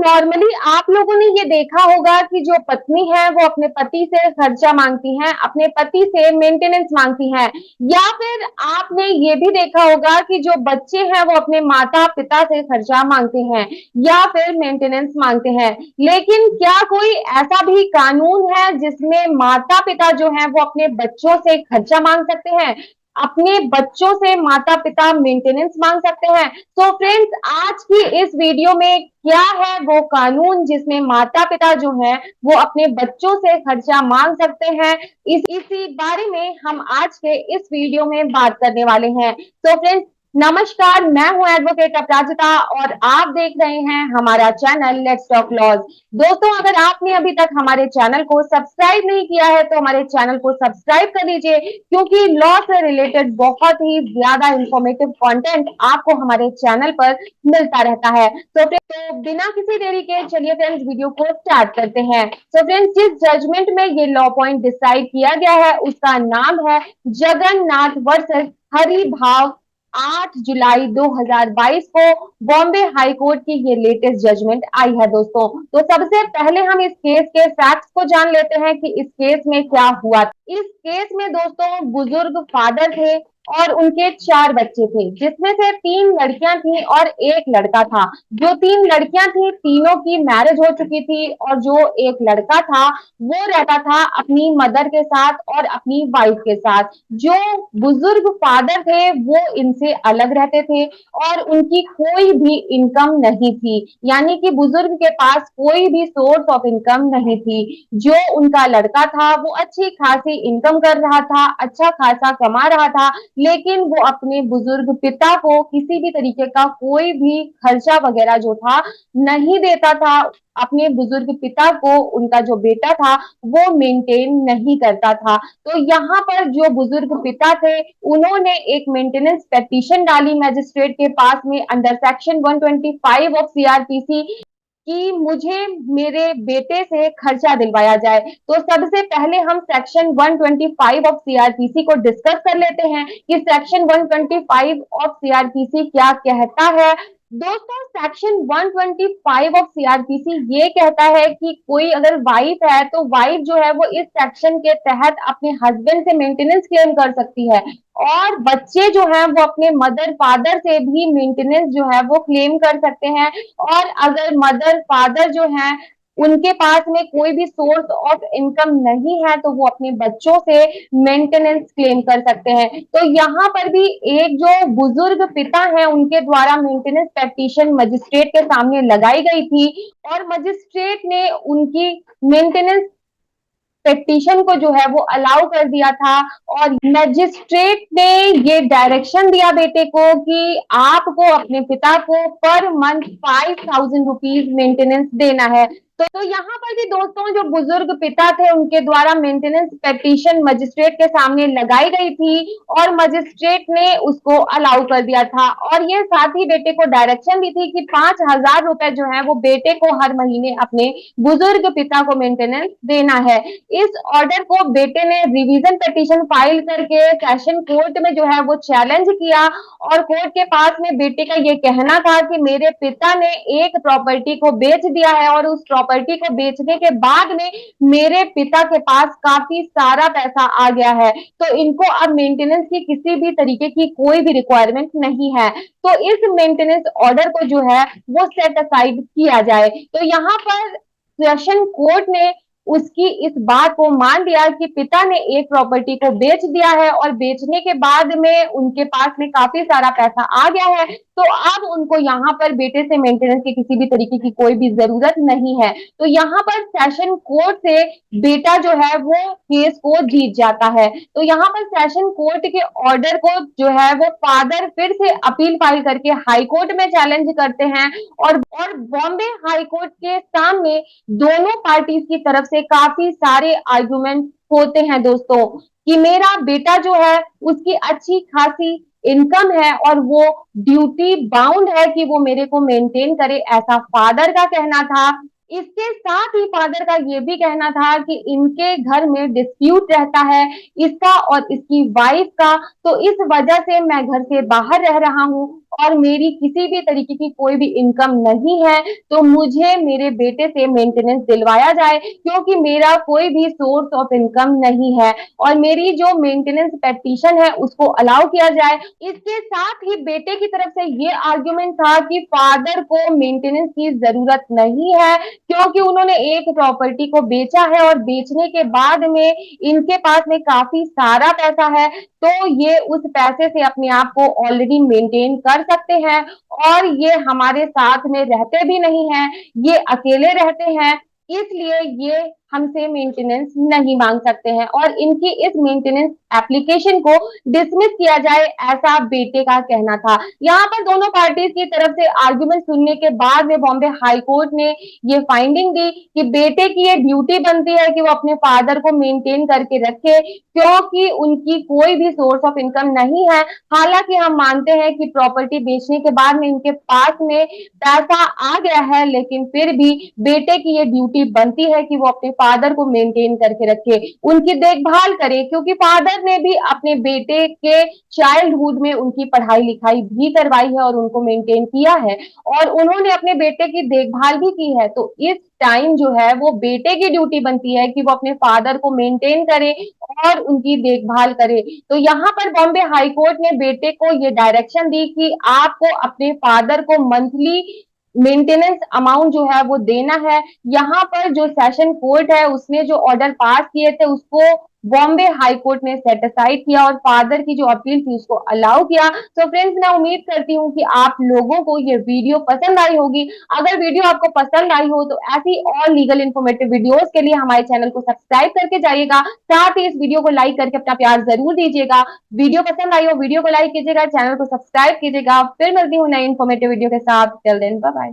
Normally आप लोगों ने ये देखा होगा कि जो पत्नी है वो अपने पति से खर्चा मांगती हैं, अपने पति से मेंटेनेंस मांगती हैं, या फिर आपने ये भी देखा होगा कि जो बच्चे हैं वो अपने माता-पिता से खर्चा मांगते हैं या फिर मेंटेनेंस मांगते हैं। लेकिन क्या कोई ऐसा भी कानून है जिसमें माता-पिता जो हैं वो अपने बच्चों से खर्चा मांग सकते हैं? अपने बच्चों से माता-पिता मेंटेनेंस मांग सकते हैं? तो फ्रेंड्स, आज की इस वीडियो में क्या है वो कानून जिसमें माता-पिता जो हैं वो अपने बच्चों से खर्चा मांग सकते हैं, इसी बारे में हम आज के इस वीडियो में बात करने वाले हैं। तो फ्रेंड्स, नमस्कार, मैं हूं एडवोकेट अपराजिता और आप देख रहे हैं हमारा चैनल लेट्स टॉक लॉज। दोस्तों, अगर आपने अभी तक हमारे चैनल को सब्सक्राइब नहीं किया है तो हमारे चैनल को सब्सक्राइब कर लीजिए, क्योंकि लॉ से रिलेटेड बहुत ही ज्यादा इंफॉर्मेटिव कंटेंट आपको हमारे चैनल पर मिलता रहता है। तो बिना किसी देरी के चलिए फ्रेंड्स वीडियो को स्टार्ट करते हैं। तो फ्रेंड्स, जिस जजमेंट में ये लॉ पॉइंट डिसाइड किया गया है उसका नाम है जगन्नाथ वर्सेस हरि भाव। 8 जुलाई 2022 को बॉम्बे हाई कोर्ट की ये लेटेस्ट जजमेंट आई है दोस्तों। तो सबसे पहले हम इस केस के फैक्ट्स को जान लेते हैं कि इस केस में क्या हुआ। इस केस में दोस्तों बुजुर्ग फादर थे और उनके 4 बच्चे थे, जिसमें से 3 लड़कियां थी और 1 लड़का था। जो 3 लड़कियां थी तीनों की मैरिज हो चुकी थी और जो 1 लड़का था वो रहता था अपनी मदर के साथ और अपनी वाइफ के साथ। जो बुजुर्ग फादर थे वो इनसे अलग रहते थे और उनकी कोई भी इनकम नहीं थी, यानी कि बुजुर्ग के पास कोई भी सोर्स ऑफ इनकम नहीं थी। जो उनका लड़का था वो अच्छी खासी इनकम कर रहा था, अच्छा खासा कमा रहा था, लेकिन वो अपने बुजुर्ग पिता को किसी भी तरीके का कोई भी खर्चा वगैरह जो था नहीं देता था। अपने बुजुर्ग पिता को उनका जो बेटा था वो मेंटेन नहीं करता था। तो यहाँ पर जो बुजुर्ग पिता थे उन्होंने एक मेंटेनेंस पेटिशन डाली मैजिस्ट्रेट के पास में अंडर सेक्शन 125 ऑफ सीआरपीसी कि मुझे मेरे बेटे से खर्चा दिलवाया जाए। तो सबसे पहले हम सेक्शन 125 ऑफ सीआरपीसी को डिस्कस कर लेते हैं कि सेक्शन 125 ऑफ सीआरपीसी क्या कहता है। दोस्तों, सेक्शन 125 ऑफ सीआरपीसी ये कहता है कि कोई अगर वाइफ है तो वाइफ जो है वो इस सेक्शन के तहत अपने हस्बैंड से मेंटेनेंस क्लेम कर सकती है और बच्चे जो हैं वो अपने मदर फादर से भी मेंटेनेंस जो है वो क्लेम कर सकते हैं। और अगर मदर फादर जो हैं उनके पास में कोई भी सोर्स ऑफ इनकम नहीं है तो वो अपने बच्चों से मेंटेनेंस क्लेम कर सकते हैं। तो यहाँ पर भी एक जो बुजुर्ग पिता है उनके द्वारा मेंटेनेंस पेटिशन मजिस्ट्रेट के सामने लगाई गई थी और मजिस्ट्रेट ने उनकी मेंटेनेंस पेटिशन को जो है वो अलाउ कर दिया था और मैजिस्ट्रेट ने ये डायरेक्शन दिया बेटे को कि आपको अपने पिता को पर मंथ 5000 रुपीज मेंटेनेंस देना है। तो यहाँ पर भी दोस्तों जो बुजुर्ग पिता थे उनके द्वारा मेंटेनेंस पेटिशन मजिस्ट्रेट के सामने लगाई गई थी और मजिस्ट्रेट ने उसको अलाउ कर दिया था और ये साथ ही बेटे को डायरेक्शन दी थी कि 5000 रुपए जो है वो बेटे को हर महीने अपने बुजुर्ग पिता को मेंटेनेंस देना है। इस ऑर्डर को बेटे ने रिवीजन पिटीशन फाइल करके सेशन कोर्ट में जो है वो चैलेंज किया और कोर्ट के पास में बेटे का ये कहना था कि मेरे पिता ने एक प्रॉपर्टी को बेच दिया है और उस प्रॉपर्टी को बेचने के बाद में मेरे पिता के पास काफी सारा पैसा आ गया है, तो इनको अब मेंटेनेंस की किसी भी तरीके की कोई भी रिक्वायरमेंट नहीं है। तो इस मेंटेनेंस ऑर्डर को जो है वो सेट असाइड किया जाए। तो यहाँ पर सेशन कोर्ट ने उसकी इस बात को मान लिया कि पिता ने एक प्रॉपर्टी को बेच दिया है और बेचने के बाद में उनके पास में काफी सारा पैसा आ गया है, तो अब उनको यहाँ पर बेटे से मेंटेनेंस की किसी भी तरीके की कोई भी जरूरत नहीं है। तो यहाँ पर सेशन कोर्ट से बेटा जो है वो केस को जीत जाता है। तो यहाँ पर सेशन कोर्ट के ऑर्डर को जो है वो फादर फिर से अपील फाइल करके हाई कोर्ट में चैलेंज करते हैं और बॉम्बे हाई कोर्ट के सामने दोनों पार्टीज की तरफ से काफी सारे आर्गुमेंट होते हैं दोस्तों कि मेरा बेटा जो है उसकी अच्छी खासी इनकम है और वो ड्यूटी बाउंड है कि वो मेरे को मेंटेन करे, ऐसा फादर का कहना था। इसके साथ ही फादर का ये भी कहना था कि इनके घर में डिस्प्यूट रहता है इसका और इसकी वाइफ का, तो इस वजह से मैं घर से बाहर रह रहा हूँ और मेरी किसी भी तरीके की कोई भी इनकम नहीं है, तो मुझे मेरे बेटे से मेंटेनेंस दिलवाया जाए, क्योंकि मेरा कोई भी सोर्स ऑफ इनकम नहीं है और मेरी जो मेंटेनेंस पेटिशन है उसको अलाउ किया जाए। इसके साथ ही बेटे की तरफ से ये आर्गुमेंट था कि फादर को मेंटेनेंस की जरूरत नहीं है, क्योंकि उन्होंने एक प्रॉपर्टी को बेचा है और बेचने के बाद में इनके पास में काफी सारा पैसा है, तो ये उस पैसे से अपने आप को ऑलरेडी मेंटेन कर सकते हैं और ये हमारे साथ में रहते भी नहीं हैं, ये अकेले रहते हैं, इसलिए ये हमसे मेंटेनेंस नहीं मांग सकते हैं और इनकी इस मेंटेनेंस एप्लीकेशन को डिसमिस किया जाए, ऐसा बेटे का कहना था। यहाँ पर दोनों पार्टीज की तरफ से आर्गुमेंट सुनने के बाद में बॉम्बे हाई कोर्ट ने ये फाइंडिंग दी कि बेटे की ये ड्यूटी बनती है कि वो अपने फादर को मेंटेन करके रखे, क्योंकि उनकी कोई भी सोर्स ऑफ इनकम नहीं है। हालांकि हम मानते हैं कि प्रॉपर्टी बेचने के बाद में इनके पास में पैसा आ गया है, लेकिन फिर भी बेटे की ये ड्यूटी बनती है कि वो अपने फादर को मेंटेन करके रखे, उनकी देखभाल करे, क्योंकि फादर ने भी अपने बेटे के चाइल्डहुड में उनकी पढ़ाई लिखाई भी करवाई है और उनको मेंटेन किया है और उन्होंने अपने बेटे की देखभाल भी की है। तो इस टाइम जो है वो बेटे की ड्यूटी बनती है कि वो अपने फादर को मेंटेन करे और उनकी देखभाल करे। तो यहाँ पर बॉम्बे हाई कोर्ट ने बेटे को ये डायरेक्शन दी कि आपको अपने फादर को मंथली मेंटेनेंस अमाउंट जो है वो देना है। यहाँ पर जो सेशन कोर्ट है उसने जो ऑर्डर पास किए थे उसको बॉम्बे हाई कोर्ट ने सेट असाइड किया और फादर की जो अपील थी उसको अलाउ किया। तो फ्रेंड्स, मैं उम्मीद करती हूँ कि आप लोगों को ये वीडियो पसंद आई होगी। अगर वीडियो आपको पसंद आई हो तो ऐसी और लीगल इन्फॉर्मेटिव वीडियोस के लिए हमारे चैनल को सब्सक्राइब करके जाइएगा, साथ ही इस वीडियो को लाइक करके अपना प्यार जरूर दीजिएगा। वीडियो पसंद आई हो वीडियो को लाइक कीजिएगा, चैनल को सब्सक्राइब कीजिएगा। फिर मिलती हूँ नई इन्फॉर्मेटिव वीडियो के साथ। Till then bye bye.